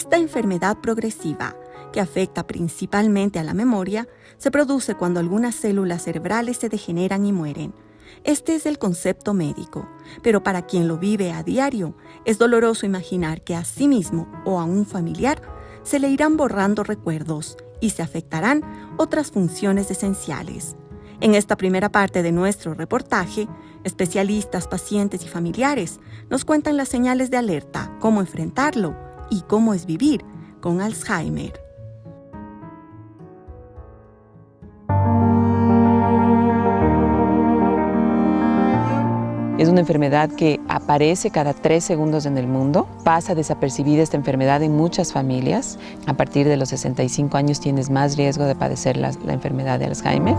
Esta enfermedad progresiva, que afecta principalmente a la memoria, se produce cuando algunas células cerebrales se degeneran y mueren. Este es el concepto médico, pero para quien lo vive a diario, es doloroso imaginar que a sí mismo o a un familiar se le irán borrando recuerdos y se afectarán otras funciones esenciales. En esta primera parte de nuestro reportaje, especialistas, pacientes y familiares nos cuentan las señales de alerta, cómo enfrentarlo y cómo es vivir con Alzheimer. Es una enfermedad que aparece cada 3 segundos en el mundo. Pasa desapercibida esta enfermedad en muchas familias. A partir de los 65 años tienes más riesgo de padecer la enfermedad de Alzheimer.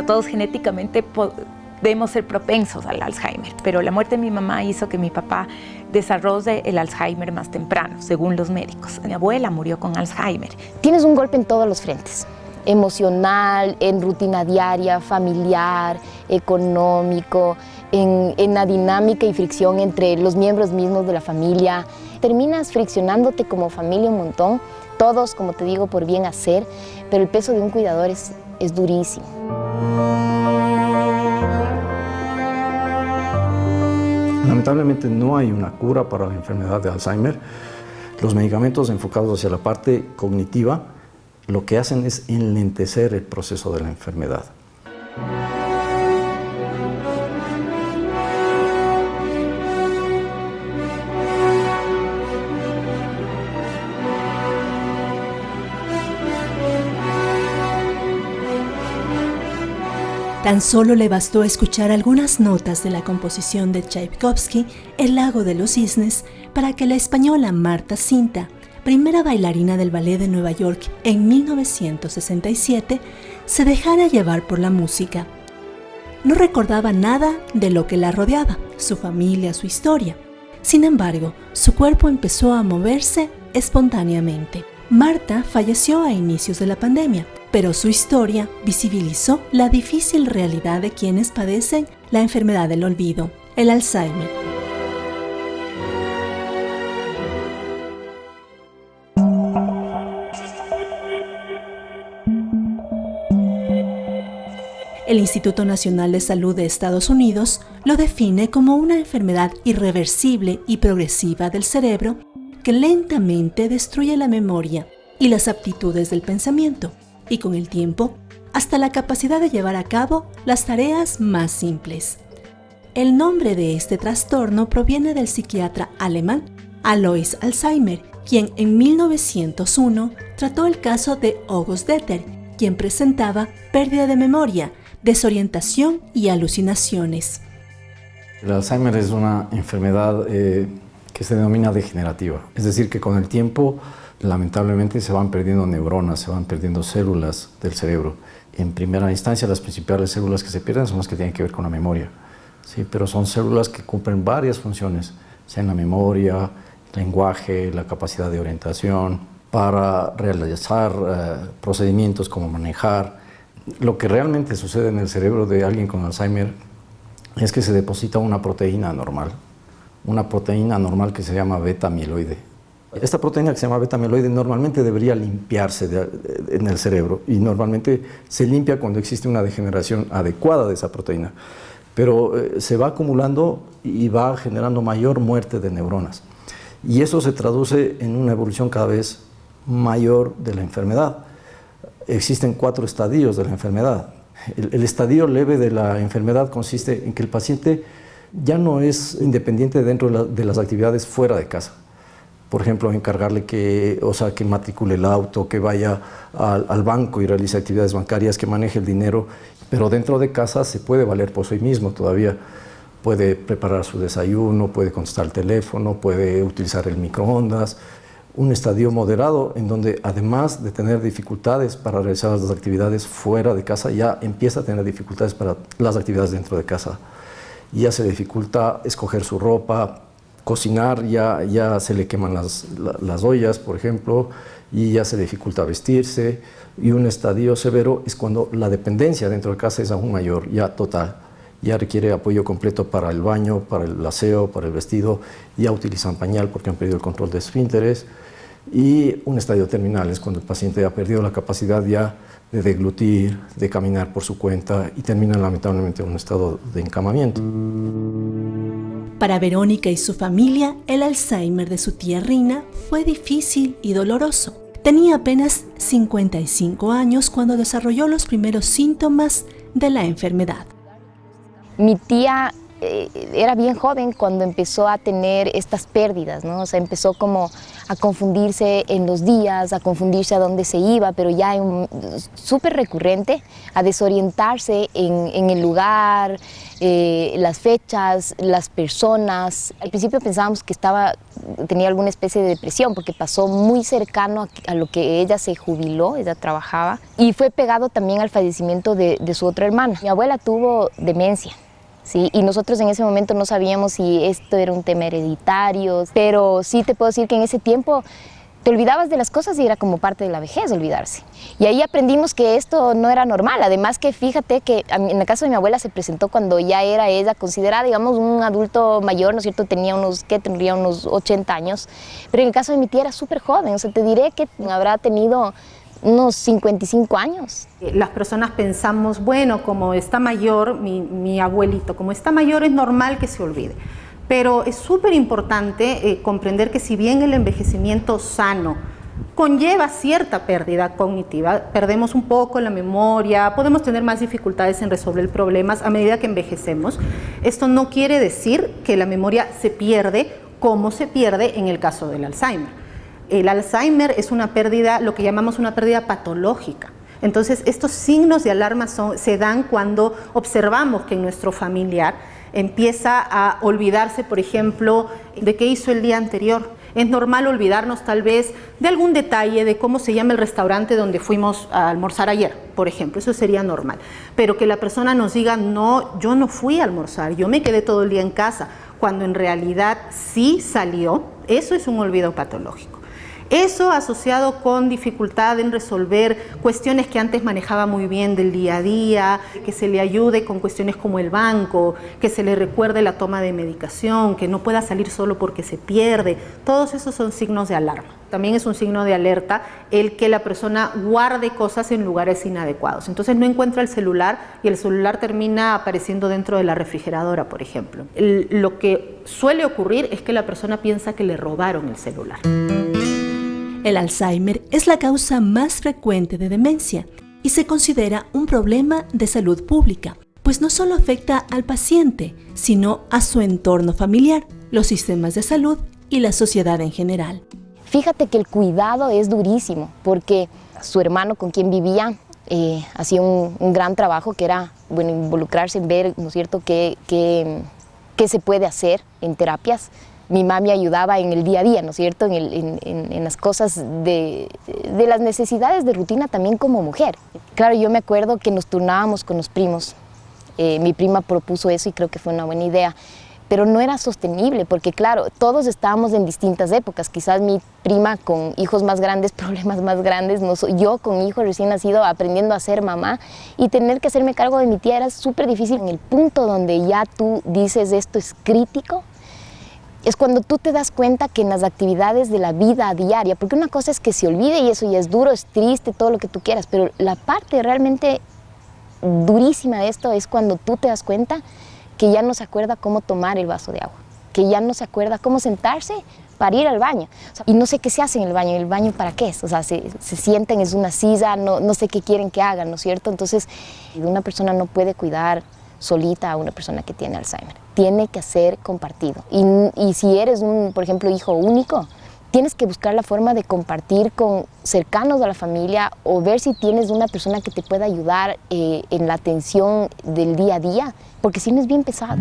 Todos genéticamente podemos ser propensos al Alzheimer, pero la muerte de mi mamá hizo que mi papá desarrolle el Alzheimer más temprano, según los médicos. Mi abuela murió con Alzheimer. Tienes un golpe en todos los frentes: emocional, en rutina diaria, familiar, económico, en la dinámica y fricción entre los miembros mismos de la familia. Terminas friccionándote como familia un montón, todos, como te digo, por bien hacer, pero el peso de un cuidador es durísimo. Lamentablemente no hay una cura para la enfermedad de Alzheimer. Los medicamentos enfocados hacia la parte cognitiva lo que hacen es enlentecer el proceso de la enfermedad. Tan solo le bastó escuchar algunas notas de la composición de Tchaikovsky, El lago de los cisnes, para que la española Marta Cinta, primera bailarina del Ballet de Nueva York en 1967, se dejara llevar por la música. No recordaba nada de lo que la rodeaba, su familia, su historia. Sin embargo, su cuerpo empezó a moverse espontáneamente. Marta falleció a inicios de la pandemia, pero su historia visibilizó la difícil realidad de quienes padecen la enfermedad del olvido, el Alzheimer. El Instituto Nacional de Salud de Estados Unidos lo define como una enfermedad irreversible y progresiva del cerebro que lentamente destruye la memoria y las aptitudes del pensamiento, y con el tiempo, hasta la capacidad de llevar a cabo las tareas más simples. El nombre de este trastorno proviene del psiquiatra alemán Alois Alzheimer, quien en 1901 trató el caso de August Deter, quien presentaba pérdida de memoria, desorientación y alucinaciones. El Alzheimer es una enfermedad que se denomina degenerativa, es decir, que con el tiempo lamentablemente se van perdiendo neuronas, se van perdiendo células del cerebro. En primera instancia, las principales células que se pierden son las que tienen que ver con la memoria, ¿sí? Pero son células que cumplen varias funciones, sea en la memoria, lenguaje, la capacidad de orientación, para realizar procedimientos como manejar. Lo que realmente sucede en el cerebro de alguien con Alzheimer es que se deposita una proteína anormal que se llama beta-amiloide. Esta proteína que se llama beta-amiloide normalmente debería limpiarse en el cerebro, y normalmente se limpia cuando existe una degeneración adecuada de esa proteína, pero se va acumulando y va generando mayor muerte de neuronas, y eso se traduce en una evolución cada vez mayor de la enfermedad. Existen 4 estadios de la enfermedad. El estadio leve de la enfermedad consiste en que el paciente ya no es independiente dentro de las actividades fuera de casa. Por ejemplo, encargarle que matricule el auto, que vaya al banco y realice actividades bancarias, que maneje el dinero, pero dentro de casa se puede valer por sí mismo todavía. Puede preparar su desayuno, puede contestar el teléfono, puede utilizar el microondas. Un estadio moderado en donde, además de tener dificultades para realizar las actividades fuera de casa, ya empieza a tener dificultades para las actividades dentro de casa. Ya se dificulta escoger su ropa, cocinar, ya se le queman las ollas, por ejemplo, y ya se dificulta vestirse. Y un estadio severo es cuando la dependencia dentro de casa es aún mayor, ya total. ya requiere apoyo completo para el baño, para el aseo, para el vestido, ya utilizan pañal porque han perdido el control de esfínteres. Y un estadio terminal es cuando el paciente ha perdido la capacidad ya de deglutir, de caminar por su cuenta y termina lamentablemente en un estado de encamamiento. Para Verónica y su familia, el Alzheimer de su tía Rina fue difícil y doloroso. Tenía apenas 55 años cuando desarrolló los primeros síntomas de la enfermedad. Mi tía era bien joven cuando empezó a tener estas pérdidas, ¿no? O sea, empezó como a confundirse en los días, a confundirse a dónde se iba, pero ya súper recurrente, a desorientarse en el lugar, las fechas, las personas. Al principio pensábamos que tenía alguna especie de depresión porque pasó muy cercano a lo que ella se jubiló, ella trabajaba, y fue pegado también al fallecimiento de su otra hermana. Mi abuela tuvo demencia. Sí, y nosotros en ese momento no sabíamos si esto era un tema hereditario, pero sí te puedo decir que en ese tiempo te olvidabas de las cosas y era como parte de la vejez olvidarse. Y ahí aprendimos que esto no era normal, además que fíjate que en el caso de mi abuela se presentó cuando ya era ella considerada, digamos, un adulto mayor, ¿no es cierto? Tendría unos 80 años, pero en el caso de mi tía era súper joven, o sea, te diré que habrá tenido unos 55 años. Las personas pensamos, bueno, como está mayor, mi abuelito, como está mayor es normal que se olvide. Pero es súper importante comprender que si bien el envejecimiento sano conlleva cierta pérdida cognitiva, perdemos un poco la memoria, podemos tener más dificultades en resolver problemas a medida que envejecemos. Esto no quiere decir que la memoria se pierde como se pierde en el caso del Alzheimer. El Alzheimer es una pérdida, lo que llamamos una pérdida patológica. Entonces, estos signos de alarma se dan cuando observamos que nuestro familiar empieza a olvidarse, por ejemplo, de qué hizo el día anterior. Es normal olvidarnos tal vez de algún detalle, de cómo se llama el restaurante donde fuimos a almorzar ayer, por ejemplo. Eso sería normal. Pero que la persona nos diga, no, yo no fui a almorzar, yo me quedé todo el día en casa, cuando en realidad sí salió, eso es un olvido patológico. Eso asociado con dificultad en resolver cuestiones que antes manejaba muy bien del día a día, que se le ayude con cuestiones como el banco, que se le recuerde la toma de medicación, que no pueda salir solo porque se pierde. Todos esos son signos de alarma. También es un signo de alerta el que la persona guarde cosas en lugares inadecuados. Entonces no encuentra el celular y el celular termina apareciendo dentro de la refrigeradora, por ejemplo. Lo que suele ocurrir es que la persona piensa que le robaron el celular. El Alzheimer es la causa más frecuente de demencia y se considera un problema de salud pública, pues no solo afecta al paciente, sino a su entorno familiar, los sistemas de salud y la sociedad en general. Fíjate que el cuidado es durísimo, porque su hermano con quien vivía hacía un gran trabajo, que era involucrarse en ver, ¿no es cierto?, qué se puede hacer en terapias. Mi mami ayudaba en el día a día, ¿no es cierto?, en las cosas de las necesidades de rutina también como mujer. Claro, yo me acuerdo que nos turnábamos con los primos. Mi prima propuso eso y creo que fue una buena idea, pero no era sostenible porque, claro, todos estábamos en distintas épocas. Quizás mi prima con hijos más grandes, problemas más grandes, yo con hijo recién nacido aprendiendo a ser mamá, y tener que hacerme cargo de mi tía era súper difícil. En el punto donde ya tú dices esto es crítico, es cuando tú te das cuenta que en las actividades de la vida diaria, porque una cosa es que se olvide y eso ya es duro, es triste, todo lo que tú quieras, pero la parte realmente durísima de esto es cuando tú te das cuenta que ya no se acuerda cómo tomar el vaso de agua, que ya no se acuerda cómo sentarse para ir al baño. O sea, y no sé qué se hace en el baño para qué es, o sea, se sientan, es una silla, no sé qué quieren que hagan, ¿no es cierto? Entonces, una persona no puede cuidar solita a una persona que tiene Alzheimer. Tiene que ser compartido. Y si eres por ejemplo, hijo único, tienes que buscar la forma de compartir con cercanos a la familia o ver si tienes una persona que te pueda ayudar en la atención del día a día, porque si no es bien pesado.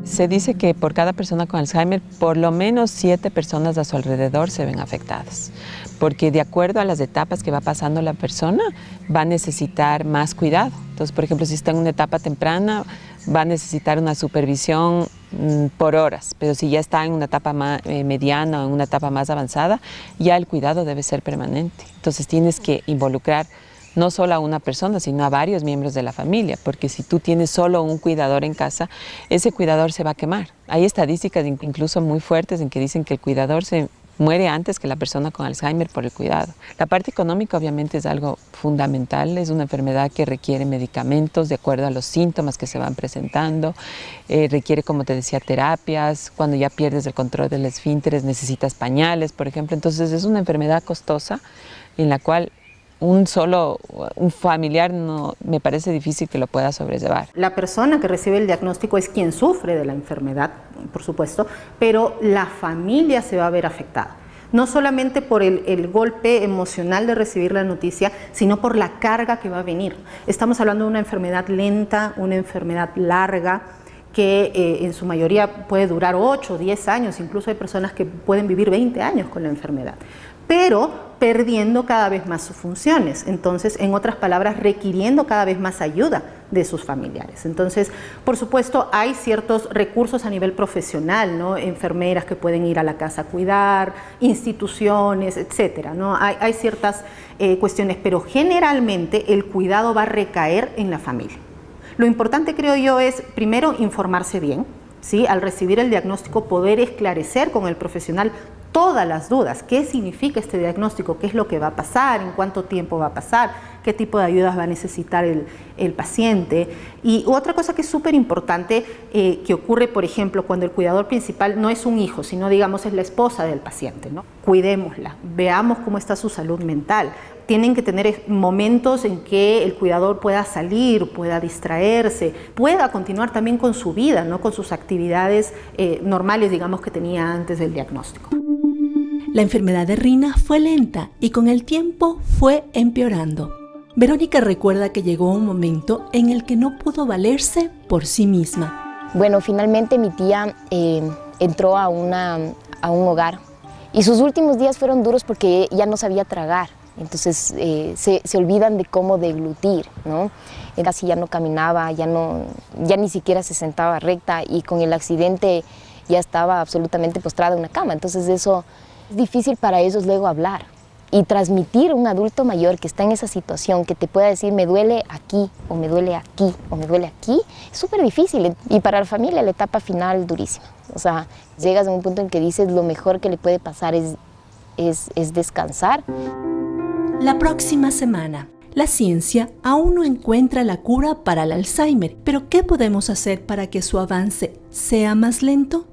Se dice que por cada persona con Alzheimer, por lo menos 7 personas a su alrededor se ven afectadas, porque de acuerdo a las etapas que va pasando la persona, va a necesitar más cuidado. Entonces, por ejemplo, si está en una etapa temprana, va a necesitar una supervisión por horas, pero si ya está en una etapa mediana o en una etapa más avanzada, ya el cuidado debe ser permanente. Entonces tienes que involucrar no solo a una persona, sino a varios miembros de la familia, porque si tú tienes solo un cuidador en casa, ese cuidador se va a quemar. Hay estadísticas incluso muy fuertes en que dicen que el cuidador se muere antes que la persona con Alzheimer por el cuidado. La parte económica obviamente es algo fundamental, es una enfermedad que requiere medicamentos de acuerdo a los síntomas que se van presentando, requiere, como te decía, terapias, cuando ya pierdes el control del esfínteres necesitas pañales, por ejemplo, entonces es una enfermedad costosa en la cual un familiar no me parece difícil que lo pueda sobrellevar. La persona que recibe el diagnóstico es quien sufre de la enfermedad, por supuesto, pero la familia se va a ver afectada. No solamente por el golpe emocional de recibir la noticia, sino por la carga que va a venir. Estamos hablando de una enfermedad lenta, una enfermedad larga, que en su mayoría puede durar 8 o 10 años, incluso hay personas que pueden vivir 20 años con la enfermedad, pero perdiendo cada vez más sus funciones, entonces, en otras palabras, requiriendo cada vez más ayuda de sus familiares. Entonces, por supuesto, hay ciertos recursos a nivel profesional, ¿no? Enfermeras que pueden ir a la casa a cuidar, instituciones, etcétera, ¿no? Hay ciertas cuestiones, pero generalmente el cuidado va a recaer en la familia. Lo importante, creo yo, es primero informarse bien, ¿sí? Al recibir el diagnóstico, poder esclarecer con el profesional todas las dudas. ¿Qué significa este diagnóstico? ¿Qué es lo que va a pasar? ¿En cuánto tiempo va a pasar? ¿Qué tipo de ayudas va a necesitar el paciente? Y otra cosa que es súper importante, que ocurre, por ejemplo, cuando el cuidador principal no es un hijo, sino, digamos, es la esposa del paciente, ¿no? Cuidémosla, veamos cómo está su salud mental. Tienen que tener momentos en que el cuidador pueda salir, pueda distraerse, pueda continuar también con su vida, ¿no? Con sus actividades normales, digamos, que tenía antes del diagnóstico. La enfermedad de Rina fue lenta y con el tiempo fue empeorando. Verónica recuerda que llegó un momento en el que no pudo valerse por sí misma. Bueno, finalmente mi tía entró a un hogar y sus últimos días fueron duros porque ya no sabía tragar. Entonces se olvidan de cómo deglutir, ¿no? Casi ya no caminaba, ya ni siquiera se sentaba recta y con el accidente ya estaba absolutamente postrada en una cama. Entonces eso es difícil para ellos luego hablar y transmitir a un adulto mayor que está en esa situación, que te pueda decir me duele aquí o me duele aquí o me duele aquí, es súper difícil y para la familia la etapa final durísima. O sea, llegas a un punto en que dices lo mejor que le puede pasar es descansar. La próxima semana, la ciencia aún no encuentra la cura para el Alzheimer, pero ¿qué podemos hacer para que su avance sea más lento?